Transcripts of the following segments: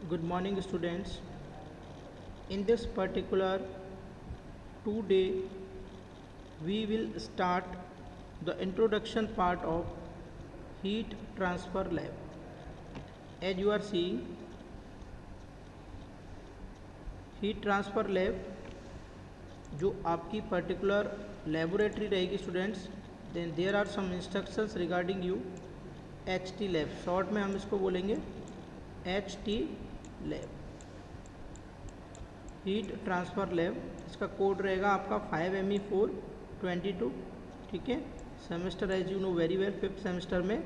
Good morning, students. In this particular today, we will start the introduction part of heat transfer lab. As you are seeing, heat transfer lab जो आपकी particular laboratory रहेगी students, then there are some instructions regarding you H T lab, short में हम इसको बोलेंगे H T lab, heat transfer lab. इसका code रहेगा आपका 5ME422। ठीक है, semester as you know very well, 5th semester में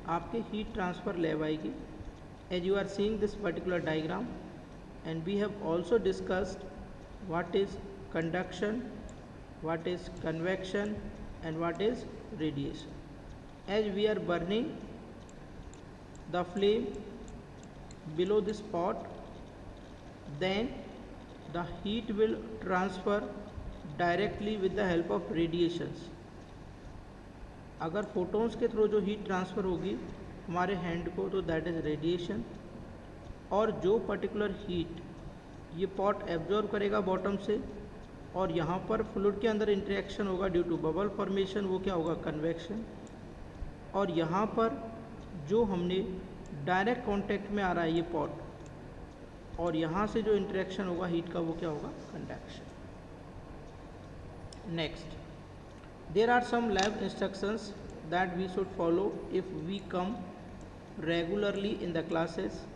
आपके हीट ट्रांसफ़र लैब आएगी। As you are seeing this particular diagram and we have also discussed what is conduction, what is convection and what is radiation. As we are burning the flame below this pot, then the heat will transfer directly with the help of radiations. अगर photons के through जो heat transfer होगी हमारे hand को, तो that is radiation. और जो particular heat ये पॉट एब्जॉर्व करेगा बॉटम से और यहाँ पर फ्लूइड के अंदर इंटरेक्शन होगा ड्यू टू बबल फॉर्मेशन, वो क्या होगा, कन्वेक्शन। और यहाँ पर जो हमने डायरेक्ट कांटेक्ट में आ रहा है ये पॉट और यहाँ से जो इंटरेक्शन होगा हीट का, वो क्या होगा, conduction. Next, there are some lab instructions that we should follow if we come regularly in the classes.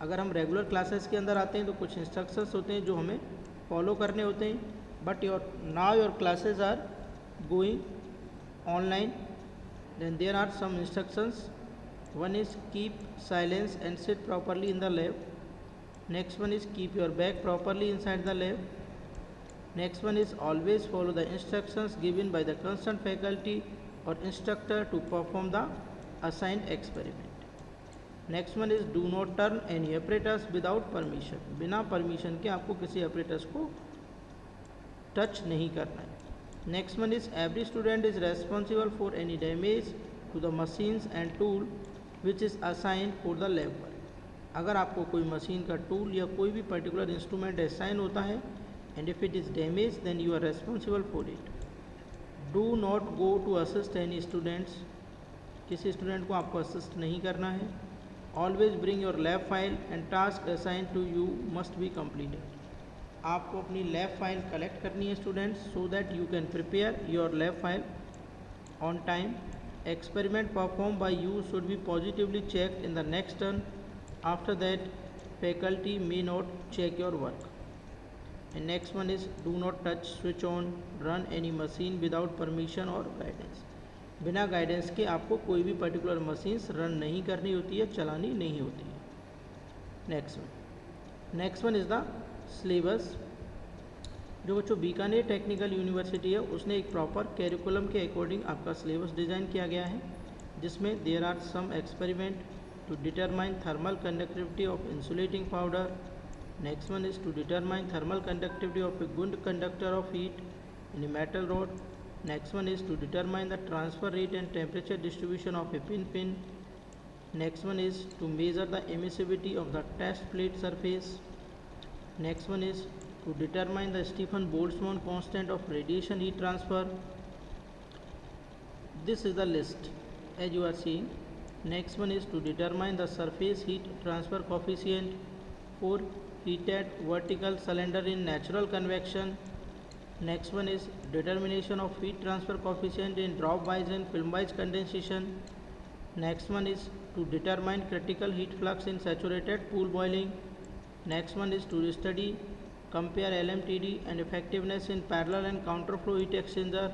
अगर हम रेगुलर क्लासेस के अंदर आते हैं तो कुछ इंस्ट्रक्शंस होते हैं जो हमें फॉलो करने होते हैं। But now your classes are going online, then there are some instructions. One is keep silence and sit properly in the lab. Next one is keep your bag properly inside the lab. Next one is always follow the instructions given by the concern faculty और instructor to perform the assigned experiment. Next one is do not turn any operators without permission. बिना permission के आपको किसी operators को touch नहीं करना है। Next one is every student is responsible for any damage to the machines and tool which is assign for the lab work. अगर आपको कोई मशीन का टूल या कोई भी पर्टिकुलर इंस्ट्रूमेंट असाइन होता है and if it is damage then you are responsible for it. Do not go to assist any students. किसी स्टूडेंट को आपको असिस्ट नहीं करना है। Always bring your lab file and task assign to you must be completed. आपको अपनी lab file collect करनी है students, so that you can prepare your lab file on time. Experiment perform by you should be positively checked in the next turn. After that faculty may not check your work. And next one is do not touch, switch on, run any machine without permission और guidance. बिना guidance के आपको कोई भी particular machines run नहीं करनी होती है, चलानी नहीं होती है। Next one is the syllabus. जो बच्चों बीकानेर टेक्निकल यूनिवर्सिटी है उसने एक प्रॉपर कैरिकुलम के अकॉर्डिंग आपका सिलेबस डिज़ाइन किया गया है, जिसमें there are some experiment to determine thermal conductivity of insulating powder. Next one is to determine thermal conductivity of a good conductor of heat in a metal rod. Next one is to determine the transfer rate and temperature distribution of a pin. Next one is to measure the emissivity of the test plate surface. Next one is to determine the Stefan-Boltzmann constant of radiation heat transfer. This is the list as you are seeing. Next one is to determine the surface heat transfer coefficient for heated vertical cylinder in natural convection. Next one is determination of heat transfer coefficient in drop wise and film wise condensation. Next one is to determine critical heat flux in saturated pool boiling. Next one is to study, compare LMTD and effectiveness in parallel and counter flow heat exchanger.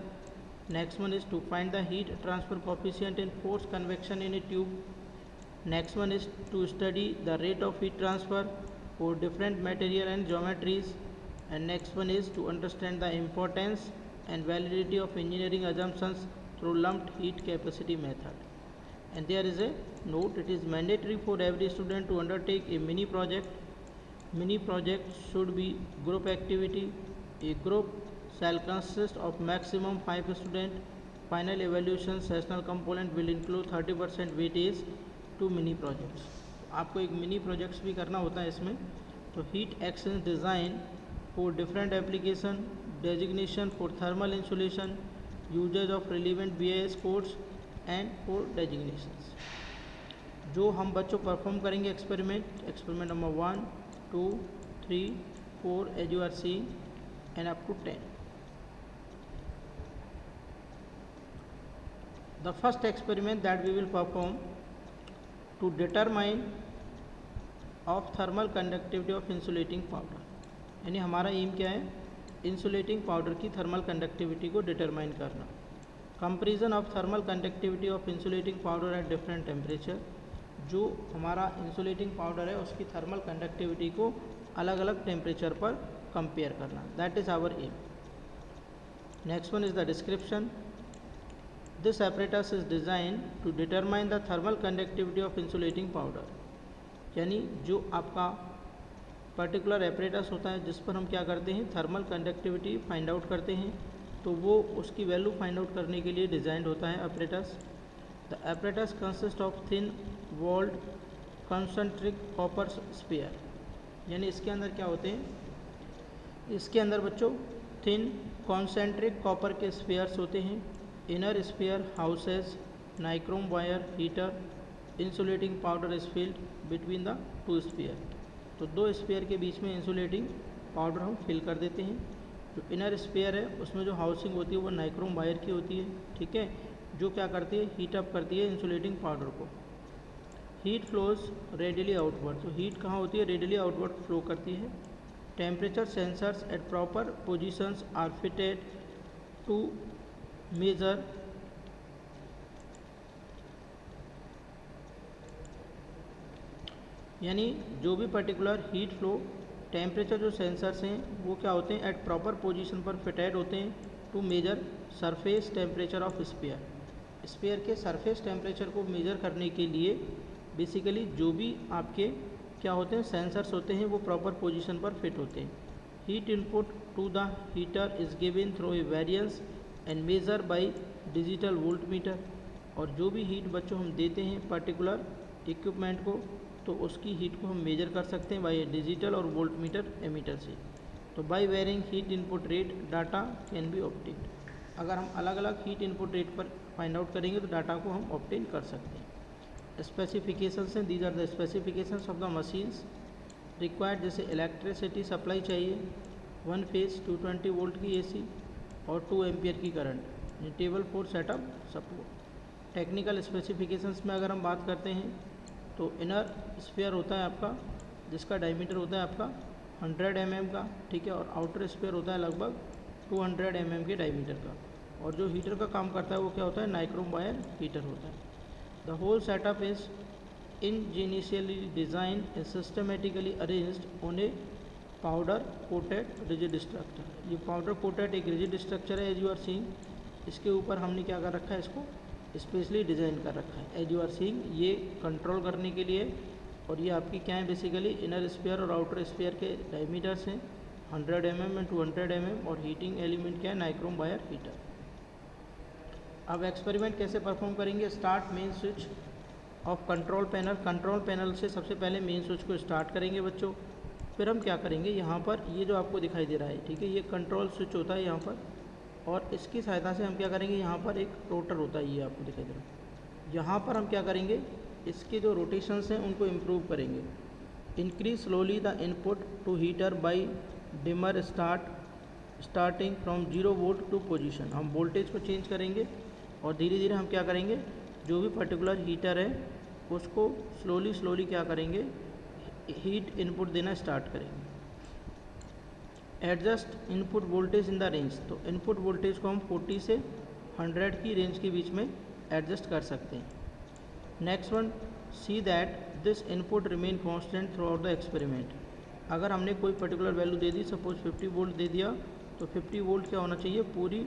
Next one is to find the heat transfer coefficient in forced convection in a tube. Next one is to study the rate of heat transfer for different material and geometries. And next one is to understand the importance and validity of engineering assumptions through lumped heat capacity method. And there is a note, it is mandatory for every student to undertake a mini project. Mini project should be group activity. A group shall consist of maximum 5 students. Final evaluation sessional component will include 30% weightage to mini projects. आपको एक mini projects भी करना होता है इसमें। तो heat exchange design for different application, designation for thermal insulation, uses of relevant BIS codes and for designations. जो हम बच्चों परफॉर्म करेंगे experiment number 1, 2, 3, 4 as you are seeing and up to 10। The first experiment that we will perform to determine of thermal conductivity of insulating powder, यानी हमारा M क्या है, insulating powder की thermal conductivity को डिटरमाइन करना। Comparison of thermal conductivity of insulating powder eight different temperature, जो हमारा insulating powder है उसकी थर्मल कंडक्टिविटी को अलग अलग टेम्परेचर पर कंपेयर करना, that is our aim. Next one is the description. This apparatus is designed to determine the thermal conductivity of insulating powder, यानी जो आपका पर्टिकुलर एपरेटस होता है जिस पर हम क्या करते हैं, थर्मल कंडक्टिविटी फाइंड आउट करते हैं, तो वो उसकी वैल्यू फाइंड आउट करने के लिए डिज़ाइंड होता है apparatus. The apparatus consist of thin walled concentric copper sphere, यानी इसके अंदर क्या होते हैं, इसके अंदर बच्चों थिन कॉन्सेंट्रिक कॉपर के स्फीयर्स होते हैं। Inner sphere houses nichrome wire heater, insulating powder is filled between the two sphere, तो दो स्फीयर के बीच में इंसुलेटिंग पाउडर हम फिल कर देते हैं। जो इनर स्फीयर है उसमें जो हाउसिंग होती है वो नाइक्रोम वायर की होती है, ठीक है, जो क्या करती है, हीट अप करती है इंसुलेटिंग पाउडर को। हीट फ्लोज रेडिली आउटवर्ड, तो हीट कहाँ होती है, रेडिली आउटवर्ड फ्लो करती है। Temperature sensors at proper positions are fitted to measure यानी जो भी पर्टिकुलर हीट फ्लो टेम्परेचर जो सेंसर्स हैं वो क्या होते हैं, एट प्रॉपर पोजीशन पर फिटेड होते हैं to measure surface temperature of sphere, sphere के सरफेस टेम्परेचर को मेजर करने के लिए बेसिकली जो भी आपके क्या होते हैं सेंसर्स होते हैं वो प्रॉपर पोजीशन पर फिट होते हैं। Heat input to the heater is given through a variance and measure by digital voltmeter, और जो भी हीट बच्चों हम देते हैं पर्टिकुलर इक्विपमेंट को तो उसकी हीट को हम मेजर कर सकते हैं बाय डिजिटल और वोल्ट मीटर एमीटर से। तो by varying heat input rate data can be obtained, अगर हम अलग अलग हीट इनपुट रेट पर फाइंड आउट करेंगे तो डाटा को हम ऑब्टेन कर सकते हैं। स्पेसिफिकेशंस हैं, these are the specifications of the machines required, जैसे इलेक्ट्रिसिटी सप्लाई चाहिए 1 फेज 220 वोल्ट की AC और 2 एम्पियर की current, table 4 setup support. Technical specifications में अगर हम बात करते हैं तो इनर स्फीयर होता है आपका जिसका डायमीटर होता है आपका 100 mm का, ठीक है, और आउटर स्फीयर होता है लगभग 200 mm के डायमीटर का, और जो हीटर का काम करता है वो क्या होता है, नाइक्रोम वायर हीटर होता है। The whole setup is ingeniously design and systematically arranged on a powder coated rigid structure, ये पाउडर कोटेड एक रिजिड स्ट्रक्चर है एज यू आर सीइंग, इसके ऊपर हमने क्या कर रखा है, इसको स्पेशली डिज़ाइन कर रखा है एज यू आर सीइंग, ये कंट्रोल करने के लिए। और ये आपकी क्या है, बेसिकली इनर स्फीयर और आउटर स्फीयर के डायमीटर्स हैं 100 mm एंड 200 mm, और हीटिंग एलिमेंट क्या है, नाइक्रोम वायर हीटर। अब एक्सपेरिमेंट कैसे परफॉर्म करेंगे, start main switch off control panel, control panel से सबसे पहले मेन स्विच को स्टार्ट करेंगे बच्चों। फिर हम क्या करेंगे, यहाँ पर ये जो आपको दिखाई दे रहा है, ठीक है, ये कंट्रोल स्विच होता है यहाँ पर, और इसकी सहायता से हम क्या करेंगे, यहाँ पर एक रोटर होता है, ये आपको दिखाई दे रहा है, यहाँ पर हम क्या करेंगे, इसके जो रोटेशंस हैं उनको इम्प्रूव करेंगे। Increase slowly the input to heater by dimmer starting from 0 volt to position, हम वोल्टेज को चेंज करेंगे और धीरे धीरे हम क्या करेंगे, जो भी पर्टिकुलर हीटर है उसको स्लोली क्या करेंगे, हीट इनपुट देना स्टार्ट करेंगे। Adjust input voltage in the range, तो इनपुट वोल्टेज को हम 40 से 100 की रेंज के बीच में एडजस्ट कर सकते हैं। Next one, see that this input remain constant through out the experiment, अगर हमने कोई पर्टिकुलर वैल्यू दे दी, सपोज 50 वोल्ट दे दिया, तो 50 वोल्ट क्या होना चाहिए, पूरी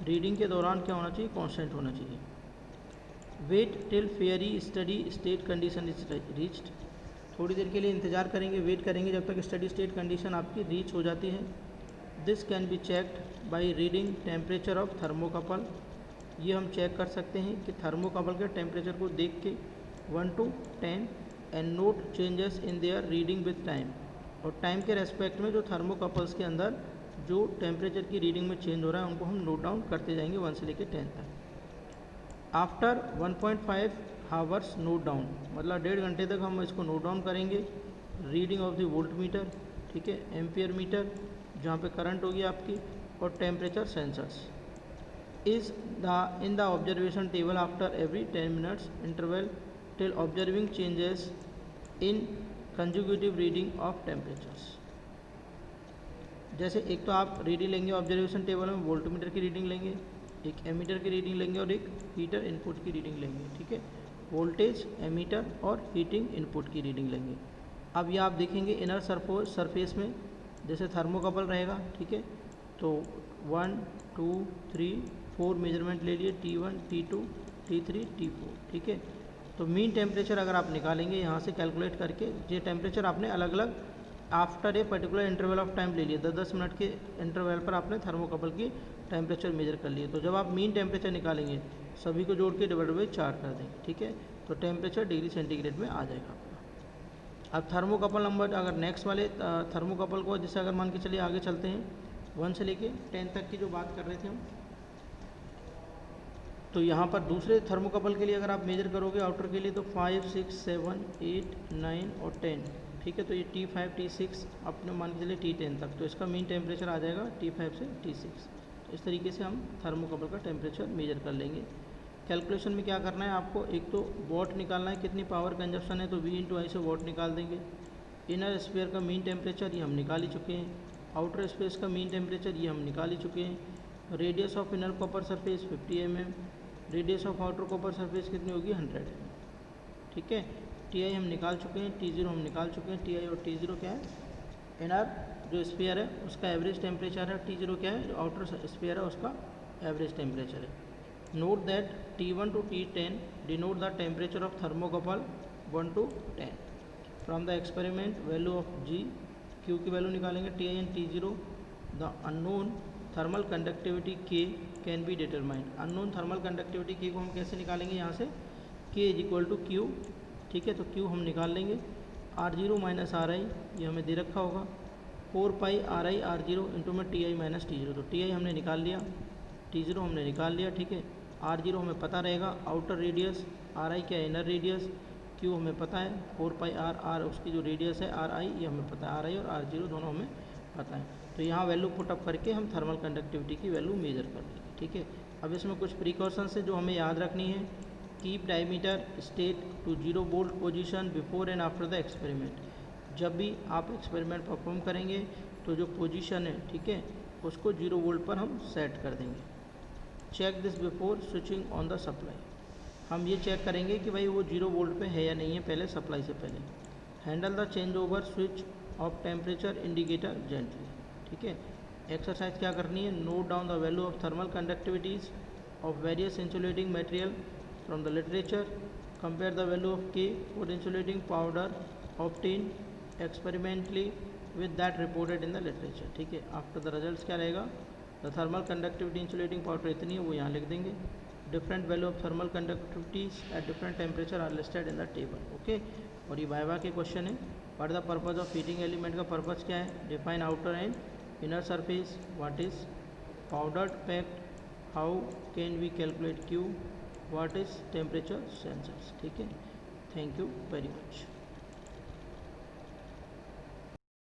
रीडिंग के दौरान क्या होना चाहिए, कांस्टेंट होना चाहिए। Wait till fairly steady state condition is reached, थोड़ी देर के लिए इंतज़ार करेंगे, वेट करेंगे जब तक स्टडी स्टेट कंडीशन आपकी रीच हो जाती है। This can be checked by reading temperature of thermocouple, ये हम चेक कर सकते हैं कि थर्मोकपल के टेम्परेचर को देख के 1 to 10 and note changes in their reading with time, और टाइम के रेस्पेक्ट में जो थर्मोकपल्स के अंदर जो टेम्परेचर की रीडिंग में चेंज हो रहा है उनको हम नोट डाउन करते जाएंगे 1 से लेकर 10 तक। आफ्टर 1.5 हावर्स नोट डाउन, मतलब 1.5 घंटे तक हम इसको नोट डाउन करेंगे। Reading of the volt meter, ठीक है, एम्पियर मीटर जहाँ पे करंट होगी आपकी, और temperature sensors is the in the observation table after every 10 minutes interval till observing changes in consecutive reading of temperatures. जैसे एक तो आप रीडिंग लेंगे ऑब्जर्वेशन टेबल में, वोल्टमीटर की रीडिंग लेंगे, एक एमीटर की रीडिंग लेंगे और एक हीटर इनपुट की रीडिंग लेंगे, ठीक है, वोल्टेज एमीटर और हीटिंग इनपुट की रीडिंग लेंगे। अब ये आप देखेंगे इनर सरफेस में जैसे थर्मोकपल रहेगा, ठीक है, तो 1 2 3 4 मेजरमेंट ले लिए, T1 T2 T3 T4, ठीक है। तो मीन टेम्परेचर अगर आप निकालेंगे यहाँ से कैलकुलेट करके, ये टेम्परेचर आपने अलग अलग after a particular interval of time ले लिए, 10-10 मिनट के इंटरवल पर आपने थर्मोकपल की टेम्परेचर मेजर कर लिए। तो जब आप मीन टेम्परेचर निकालेंगे सभी को जोड़ के डिवाइड बाई 4 कर देंगे, ठीक है, तो टेम्परेचर डिग्री सेंटीग्रेड में आ जाएगा आपका। अब थर्मोकपल नंबर अगर नेक्स्ट वाले थर्मोकपल को जैसे अगर मान के चलिए आगे चलते हैं 1 से लेके 10 तक की जो बात कर रहे थे हम, तो यहाँ पर दूसरे थर्मोकपल के लिए अगर आप मेजर करोगे आउटर के लिए तो 5 6 7 8 9 और 10, ठीक है, तो ये T5 T6 अपने मान के चलिए T10 तक, तो इसका मीन टेम्परेचर आ जाएगा T5 से T6। तो इस तरीके से हम थर्मोकपल का टेम्परेचर मेजर कर लेंगे। कैलकुलेशन में क्या करना है आपको, एक तो वॉट निकालना है, कितनी पावर कंजप्शन है, तो V/I से वॉट निकाल देंगे। इनर स्फीयर का मीन टेम्परेचर ये हम निकाल ही चुके हैं, आउटर स्पेस का मीन टेम्परेचर ये हम निकाल ही चुके हैं। Radius of inner copper surface 50 mm, radius of outer copper surface कितनी होगी 100 mm, ठीक है। Ti हम निकाल चुके हैं, T0 हम निकाल चुके हैं। Ti और T0 क्या है, इनर जो स्फीयर है उसका एवरेज टेम्परेचर है, T0 क्या है जो आउटर स्फीयर है उसका एवरेज टेम्परेचर है। Note that T1 to T10 denote the temperature of thermocouple 1 to 10। From the experiment value of G, Q की वैल्यू निकालेंगे, Ti and T0, the unknown thermal conductivity K can be determined. Unknown thermal conductivity K को हम कैसे निकालेंगे, यहाँ से K is equal to Q, ठीक है, तो Q हम निकाल लेंगे। R0 माइनस RI ये हमें दे रखा होगा, 4 पाई RI R0 इंटू में Ti माइनस T0, तो Ti हमने निकाल लिया, T0 हमने निकाल लिया, ठीक है। R0 हमें पता रहेगा आउटर रेडियस, RI क्या इनर रेडियस, Q हमें पता है 4 पाई R उसकी जो रेडियस है RI ये हमें पता है, RI और R0 दोनों हमें पता है। तो यहाँ वैल्यू पुटअप करके हम थर्मल कंडक्टिविटी की वैल्यू मेजर कर लेंगे, ठीक है। अब इसमें कुछ प्रिकॉशंस है जो हमें याद रखनी है। Keep diameter state to 0 volt position before and after the experiment. जब भी आप एक्सपेरिमेंट परफॉर्म करेंगे तो जो पोजीशन है, ठीक है, उसको 0 वोल्ट पर हम सेट कर देंगे। Check this before switching on the supply. हम ये चेक करेंगे कि भाई वो 0 वोल्ट पे है या नहीं है पहले सप्लाई से पहले। Handle the change over switch off temperature indicator gently, ठीक है। एक्सरसाइज क्या करनी है, note down the value of thermal conductivities of various insulating material from the literature, compare the value of K for insulating powder obtain experimentally with that reported in the literature, ठीक है। After the results क्या रहेगा, the thermal conductivity insulating powder इतनी है वो यहाँ लिख देंगे। Different value of thermal conductivities at different temperature are listed in the table, okay. और ये वाइवा के क्वेश्चन है। What the purpose of heating element का पर्पज क्या है, define outer and inner surface, what is powdered packed, how can we calculate Q, what is temperature sensors, ठीक है। Thank you very much.